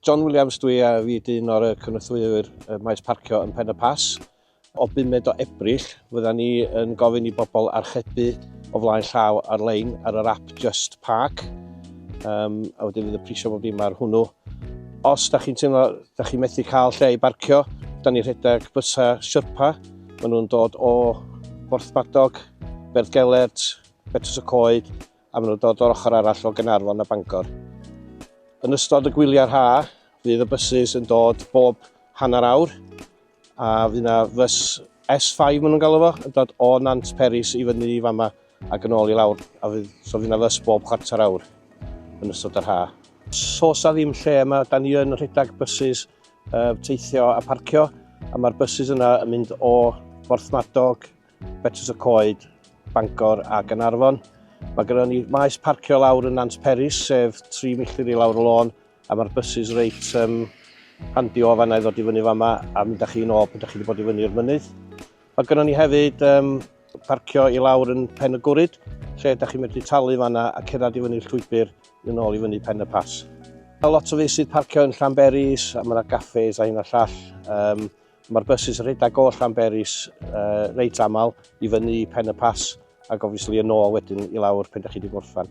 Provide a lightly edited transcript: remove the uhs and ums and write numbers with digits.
John Williams dwi a fi dyn o'r Cynorthwyydd Maes Parcio yn Pen y Pas. O 5 o Ebrill, fydda ni yn gofyn i bobl archebu o flaen llaw ar-lein ar yr app Just Park. A wedyn fydd y prisio bob dim ar hwnnw. Os da chi'n teimlo, da chi'n methu cael lle i barcio, da ni'n rhedeg bysa siwrpa. Maen nhw'n dod o Borthmadog, Gyyrraedd, Betws y Coed, a maen nhw'n dod o'r ochr arall o Gaernarfon a Bangor. Yn ystod y gwyliau'r ha, fydd y bysys yn dod bob hanner awr, a fydd yna fys S5 maen nhw'n galw fo, yn dod o Nant Peris i fyny i fama ac yn ôl i lawr, a so fydd yna fys bob chwarter awr yn ystod yr ha. So sa ddim lle yma, da ni yn rhedeg bysys teithio a parcio, a mae'r bysys yna yn mynd o Borthmadog, Betws y Coed, Bangor a Gaernarfon. Mae gennym ni maes parcio lawr yn Nant Peris, sef 3 milltir i lawr y lôn, a mae'r bysys reit handi o fanna i ddod i fyny fama a mynd â chi nôl pan ydych chi wedi bod i fyny i'r mynydd. Mae gennym ni hefyd parcio i lawr yn Pen y Gwryd, lle ydych chi'n medru talu fanna a cerdded i fyny'r llwybr i nôl i fyny Pen y Pas. Mae lot o feysydd parcio yn Llanberis, a mae yna gaffes a hyn a llall. Mae'r bysys yn rhedeg o Llanberis reit aml i fyny Pen y Pas, ac obviously yn ôl wedyn i lawr pen ydych chi wedi gorffan.